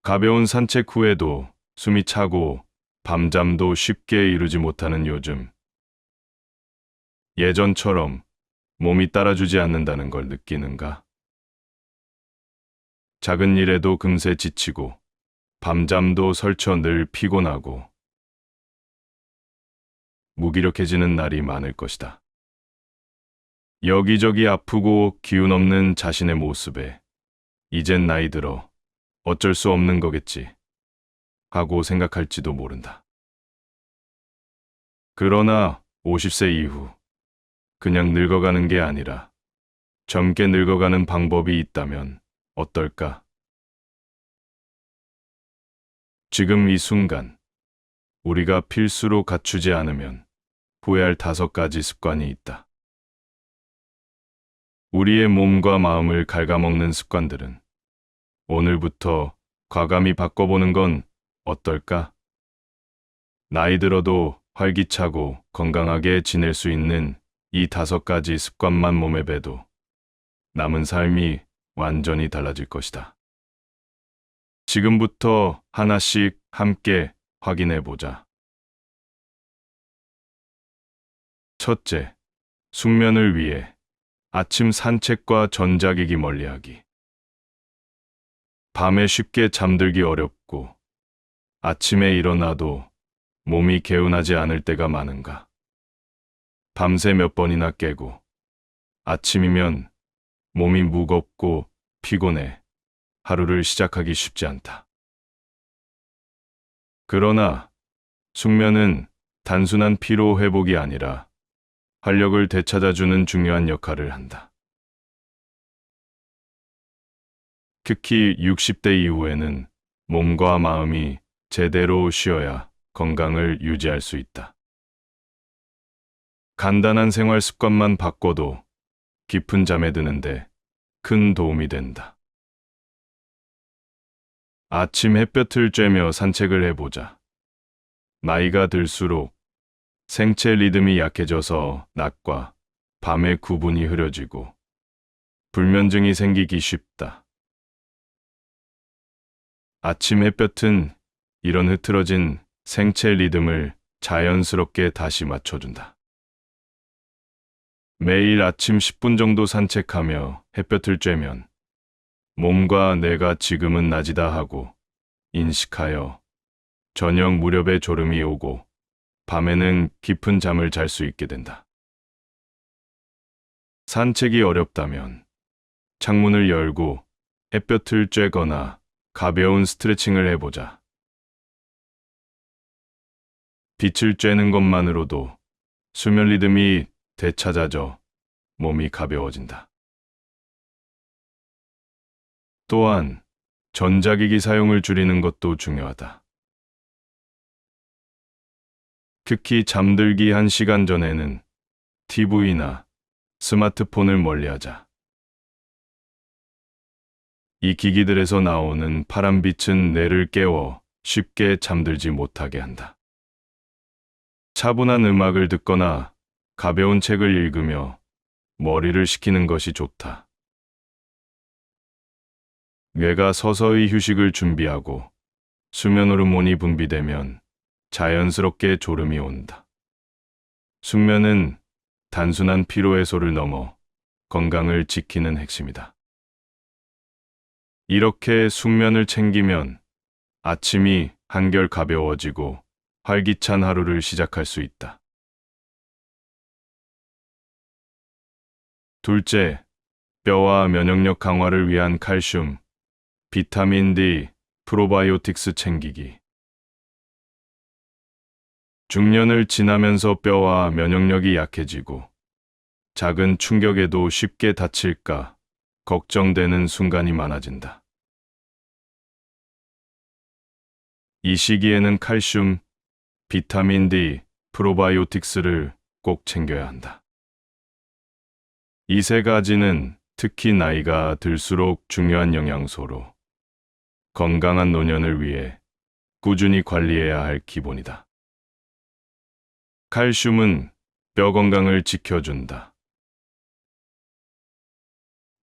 가벼운 산책 후에도 숨이 차고 밤잠도 쉽게 이루지 못하는 요즘. 예전처럼 몸이 따라주지 않는다는 걸 느끼는가? 작은 일에도 금세 지치고 밤잠도 설쳐 늘 피곤하고 무기력해지는 날이 많을 것이다. 여기저기 아프고 기운 없는 자신의 모습에 이젠 나이 들어 어쩔 수 없는 거겠지 하고 생각할지도 모른다. 그러나 50세 이후 그냥 늙어가는 게 아니라 젊게 늙어가는 방법이 있다면 어떨까? 지금 이 순간 우리가 필수로 갖추지 않으면 후회할 5가지 습관이 있다. 우리의 몸과 마음을 갉아먹는 습관들은 오늘부터 과감히 바꿔보는 건 어떨까? 나이 들어도 활기차고 건강하게 지낼 수 있는 이 5가지 습관만 몸에 배도 남은 삶이 완전히 달라질 것이다. 지금부터 하나씩 함께 확인해 보자. 첫째, 숙면을 위해 아침 산책과 전자기기 멀리하기. 밤에 쉽게 잠들기 어렵고 아침에 일어나도 몸이 개운하지 않을 때가 많은가? 밤새 몇 번이나 깨고 아침이면 몸이 무겁고 피곤해 하루를 시작하기 쉽지 않다. 그러나 숙면은 단순한 피로 회복이 아니라 활력을 되찾아주는 중요한 역할을 한다. 특히 60대 이후에는 몸과 마음이 제대로 쉬어야 건강을 유지할 수 있다. 간단한 생활 습관만 바꿔도 깊은 잠에 드는데 큰 도움이 된다. 아침 햇볕을 쬐며 산책을 해보자. 나이가 들수록 생체 리듬이 약해져서 낮과 밤의 구분이 흐려지고 불면증이 생기기 쉽다. 아침 햇볕은 이런 흐트러진 생체 리듬을 자연스럽게 다시 맞춰준다. 매일 아침 10분 정도 산책하며 햇볕을 쬐면 몸과 내가 지금은 낮이다 하고 인식하여 저녁 무렵에 졸음이 오고 밤에는 깊은 잠을 잘 수 있게 된다. 산책이 어렵다면 창문을 열고 햇볕을 쬐거나 가벼운 스트레칭을 해보자. 빛을 쬐는 것만으로도 수면 리듬이 되찾아져 몸이 가벼워진다. 또한 전자기기 사용을 줄이는 것도 중요하다. 특히 잠들기 1시간 전에는 TV나 스마트폰을 멀리하자. 이 기기들에서 나오는 파란빛은 뇌를 깨워 쉽게 잠들지 못하게 한다. 차분한 음악을 듣거나 가벼운 책을 읽으며 머리를 식히는 것이 좋다. 뇌가 서서히 휴식을 준비하고 수면 호르몬이 분비되면 자연스럽게 졸음이 온다. 숙면은 단순한 피로 해소를 넘어 건강을 지키는 핵심이다. 이렇게 숙면을 챙기면 아침이 한결 가벼워지고 활기찬 하루를 시작할 수 있다. 둘째, 뼈와 면역력 강화를 위한 칼슘, 비타민 D, 프로바이오틱스 챙기기. 중년을 지나면서 뼈와 면역력이 약해지고 작은 충격에도 쉽게 다칠까 걱정되는 순간이 많아진다. 이 시기에는 칼슘, 비타민 D, 프로바이오틱스를 꼭 챙겨야 한다. 이 3가지는 특히 나이가 들수록 중요한 영양소로 건강한 노년을 위해 꾸준히 관리해야 할 기본이다. 칼슘은 뼈 건강을 지켜준다.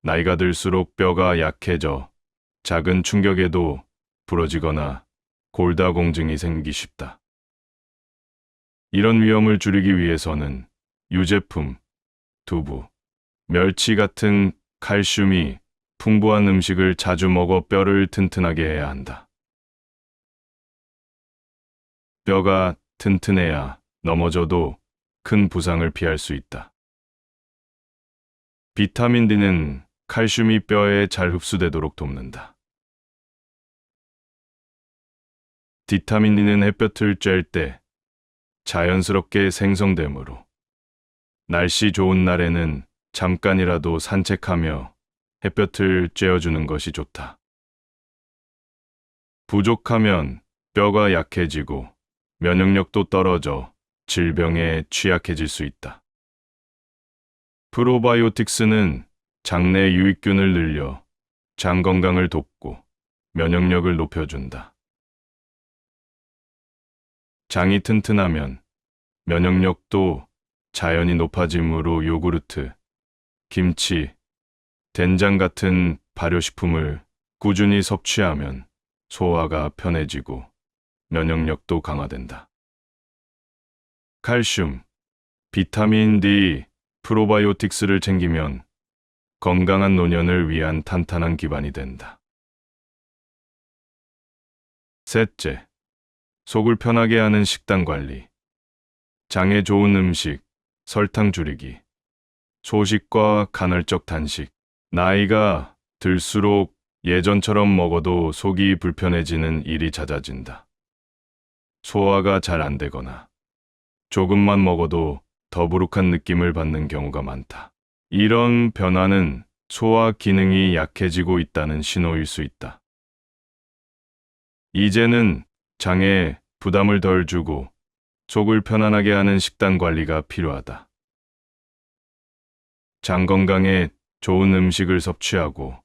나이가 들수록 뼈가 약해져 작은 충격에도 부러지거나 골다공증이 생기기 쉽다. 이런 위험을 줄이기 위해서는 유제품, 두부, 멸치 같은 칼슘이 풍부한 음식을 자주 먹어 뼈를 튼튼하게 해야 한다. 뼈가 튼튼해야 넘어져도 큰 부상을 피할 수 있다. 비타민 D는 칼슘이 뼈에 잘 흡수되도록 돕는다. 비타민 D는 햇볕을 쬐일 때 자연스럽게 생성되므로 날씨 좋은 날에는 잠깐이라도 산책하며 햇볕을 쬐어주는 것이 좋다. 부족하면 뼈가 약해지고 면역력도 떨어져 질병에 취약해질 수 있다. 프로바이오틱스는 장내 유익균을 늘려 장 건강을 돕고 면역력을 높여준다. 장이 튼튼하면 면역력도 자연히 높아지므로 요구르트, 김치, 된장 같은 발효식품을 꾸준히 섭취하면 소화가 편해지고 면역력도 강화된다. 칼슘, 비타민 D, 프로바이오틱스를 챙기면 건강한 노년을 위한 탄탄한 기반이 된다. 셋째, 속을 편하게 하는 식단 관리. 장에 좋은 음식, 설탕 줄이기, 소식과 간헐적 단식. 나이가 들수록 예전처럼 먹어도 속이 불편해지는 일이 잦아진다. 소화가 잘 안 되거나 조금만 먹어도 더부룩한 느낌을 받는 경우가 많다. 이런 변화는 소화 기능이 약해지고 있다는 신호일 수 있다. 이제는 장에 부담을 덜 주고 속을 편안하게 하는 식단 관리가 필요하다. 장 건강에 좋은 음식을 섭취하고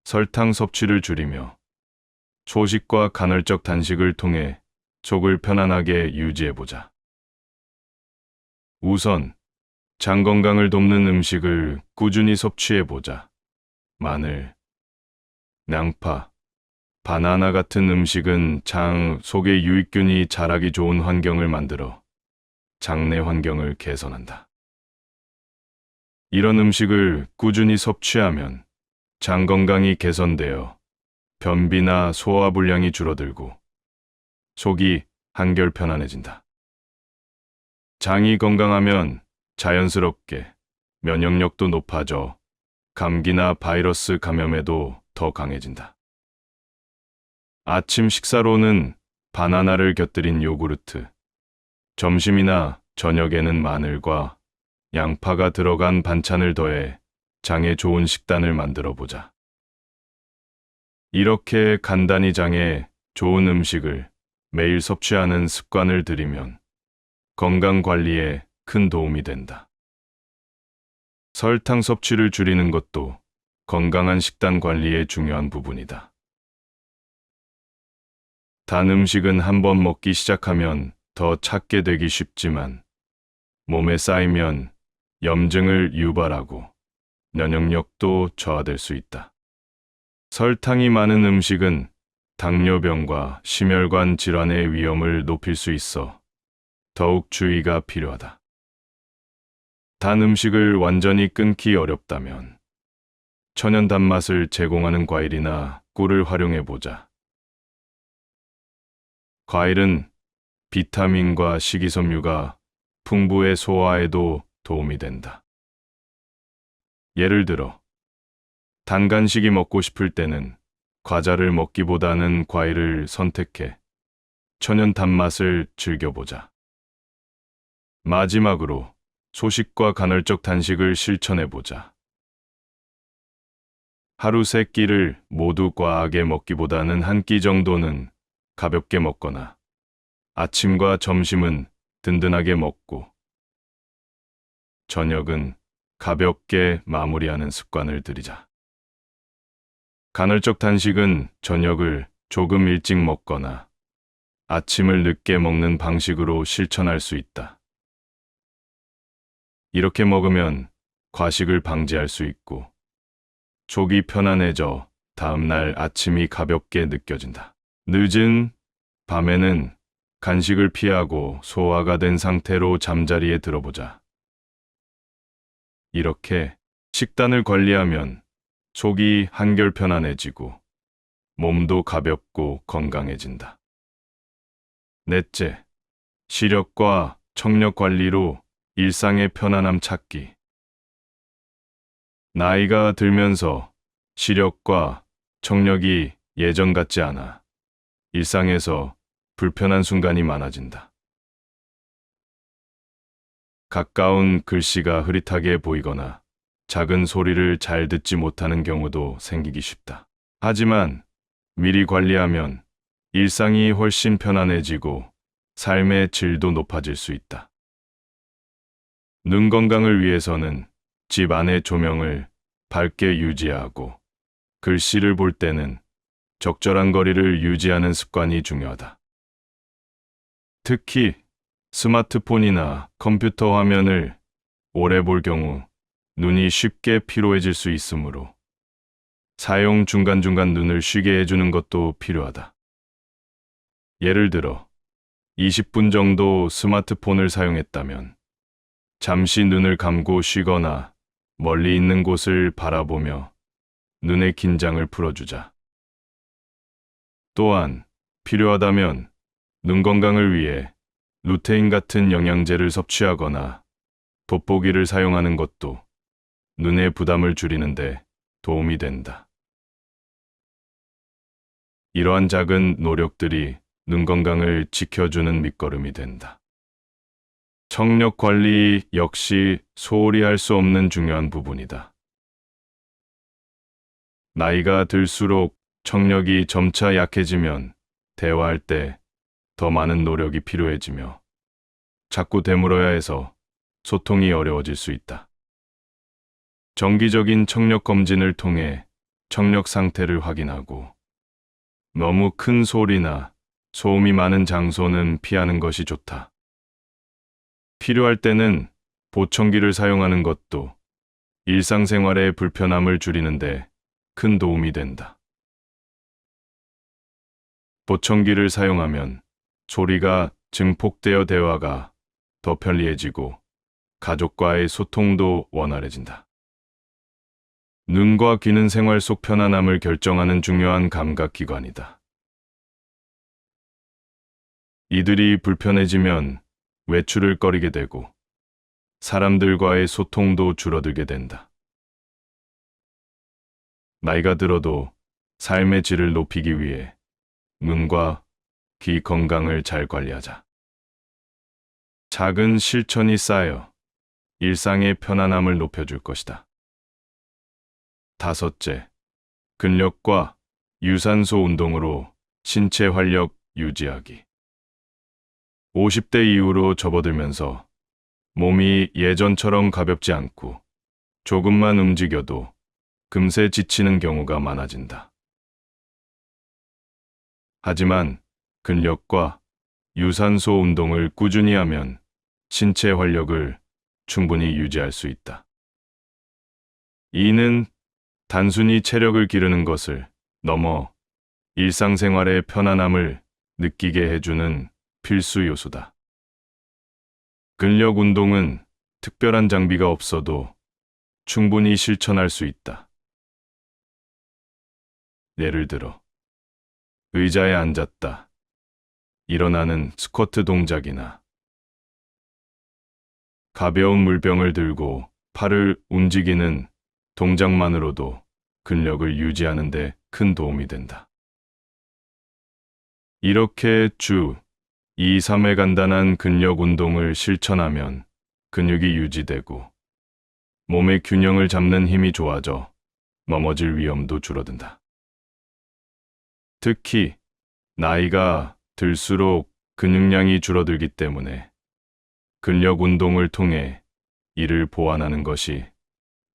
설탕 섭취를 줄이며 소식과 간헐적 단식을 통해 속을 편안하게 유지해보자. 우선 장 건강을 돕는 음식을 꾸준히 섭취해보자. 마늘, 양파, 바나나 같은 음식은 장 속의 유익균이 자라기 좋은 환경을 만들어 장내 환경을 개선한다. 이런 음식을 꾸준히 섭취하면 장 건강이 개선되어 변비나 소화불량이 줄어들고 속이 한결 편안해진다. 장이 건강하면 자연스럽게 면역력도 높아져 감기나 바이러스 감염에도 더 강해진다. 아침 식사로는 바나나를 곁들인 요구르트, 점심이나 저녁에는 마늘과 양파가 들어간 반찬을 더해 장에 좋은 식단을 만들어 보자. 이렇게 간단히 장에 좋은 음식을 매일 섭취하는 습관을 들이면 건강 관리에 큰 도움이 된다. 설탕 섭취를 줄이는 것도 건강한 식단 관리의 중요한 부분이다. 단 음식은 한번 먹기 시작하면 더 찾게 되기 쉽지만 몸에 쌓이면 염증을 유발하고 면역력도 저하될 수 있다. 설탕이 많은 음식은 당뇨병과 심혈관 질환의 위험을 높일 수 있어 더욱 주의가 필요하다. 단 음식을 완전히 끊기 어렵다면 천연 단맛을 제공하는 과일이나 꿀을 활용해 보자. 과일은 비타민과 식이섬유가 풍부해 소화에도 도움이 된다. 예를 들어, 단 간식이 먹고 싶을 때는 과자를 먹기보다는 과일을 선택해 천연 단맛을 즐겨보자. 마지막으로 소식과 간헐적 단식을 실천해보자. 하루 3끼를 모두 과하게 먹기보다는 한 끼 정도는 가볍게 먹거나 아침과 점심은 든든하게 먹고 저녁은 가볍게 마무리하는 습관을 들이자. 간헐적 단식은 저녁을 조금 일찍 먹거나 아침을 늦게 먹는 방식으로 실천할 수 있다. 이렇게 먹으면 과식을 방지할 수 있고 속이 편안해져 다음 날 아침이 가볍게 느껴진다. 늦은 밤에는 간식을 피하고 소화가 된 상태로 잠자리에 들어보자. 이렇게 식단을 관리하면 속이 한결 편안해지고 몸도 가볍고 건강해진다. 넷째, 시력과 청력 관리로 일상의 편안함 찾기. 나이가 들면서 시력과 청력이 예전 같지 않아 일상에서 불편한 순간이 많아진다. 가까운 글씨가 흐릿하게 보이거나 작은 소리를 잘 듣지 못하는 경우도 생기기 쉽다. 하지만 미리 관리하면 일상이 훨씬 편안해지고 삶의 질도 높아질 수 있다. 눈 건강을 위해서는 집 안의 조명을 밝게 유지하고 글씨를 볼 때는 적절한 거리를 유지하는 습관이 중요하다. 특히 스마트폰이나 컴퓨터 화면을 오래 볼 경우 눈이 쉽게 피로해질 수 있으므로 사용 중간중간 눈을 쉬게 해주는 것도 필요하다. 예를 들어 20분 정도 스마트폰을 사용했다면 잠시 눈을 감고 쉬거나 멀리 있는 곳을 바라보며 눈의 긴장을 풀어주자. 또한 필요하다면 눈 건강을 위해 루테인 같은 영양제를 섭취하거나 돋보기를 사용하는 것도 눈의 부담을 줄이는데 도움이 된다. 이러한 작은 노력들이 눈 건강을 지켜주는 밑거름이 된다. 청력 관리 역시 소홀히 할 수 없는 중요한 부분이다. 나이가 들수록 청력이 점차 약해지면 대화할 때 더 많은 노력이 필요해지며 자꾸 되물어야 해서 소통이 어려워질 수 있다. 정기적인 청력 검진을 통해 청력 상태를 확인하고 너무 큰 소리나 소음이 많은 장소는 피하는 것이 좋다. 필요할 때는 보청기를 사용하는 것도 일상생활의 불편함을 줄이는데 큰 도움이 된다. 보청기를 사용하면 소리가 증폭되어 대화가 더 편리해지고 가족과의 소통도 원활해진다. 눈과 귀는 생활 속 편안함을 결정하는 중요한 감각기관이다. 이들이 불편해지면 외출을 꺼리게 되고 사람들과의 소통도 줄어들게 된다. 나이가 들어도 삶의 질을 높이기 위해 눈과 귀 건강을 잘 관리하자. 작은 실천이 쌓여 일상의 편안함을 높여줄 것이다. 다섯째, 근력과 유산소 운동으로 신체 활력 유지하기. 50대 이후로 접어들면서 몸이 예전처럼 가볍지 않고 조금만 움직여도 금세 지치는 경우가 많아진다. 하지만 근력과 유산소 운동을 꾸준히 하면 신체 활력을 충분히 유지할 수 있다. 이는 단순히 체력을 기르는 것을 넘어 일상생활의 편안함을 느끼게 해주는 필수 요소다. 근력 운동은 특별한 장비가 없어도 충분히 실천할 수 있다. 예를 들어, 의자에 앉았다 일어나는 스쿼트 동작이나 가벼운 물병을 들고 팔을 움직이는 동작만으로도 근력을 유지하는 데 큰 도움이 된다. 이렇게 주 2, 3회 간단한 근력 운동을 실천하면 근육이 유지되고 몸의 균형을 잡는 힘이 좋아져 넘어질 위험도 줄어든다. 특히 나이가 들수록 근육량이 줄어들기 때문에 근력 운동을 통해 이를 보완하는 것이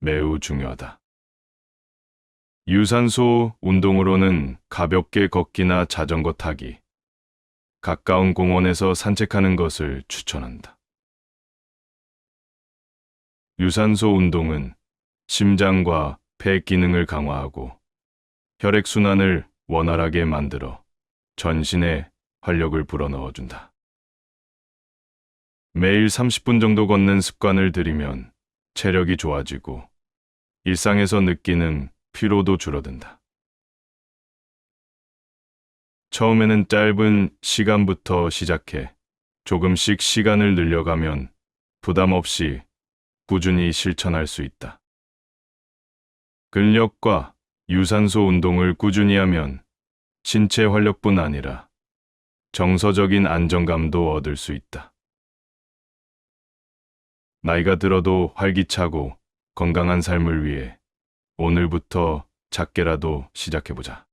매우 중요하다. 유산소 운동으로는 가볍게 걷기나 자전거 타기, 가까운 공원에서 산책하는 것을 추천한다. 유산소 운동은 심장과 폐 기능을 강화하고 혈액순환을 원활하게 만들어 전신에 활력을 불어넣어준다. 매일 30분 정도 걷는 습관을 들이면 체력이 좋아지고 일상에서 느끼는 피로도 줄어든다. 처음에는 짧은 시간부터 시작해 조금씩 시간을 늘려가면 부담 없이 꾸준히 실천할 수 있다. 근력과 유산소 운동을 꾸준히 하면 신체 활력뿐 아니라 정서적인 안정감도 얻을 수 있다. 나이가 들어도 활기차고 건강한 삶을 위해 오늘부터 작게라도 시작해보자.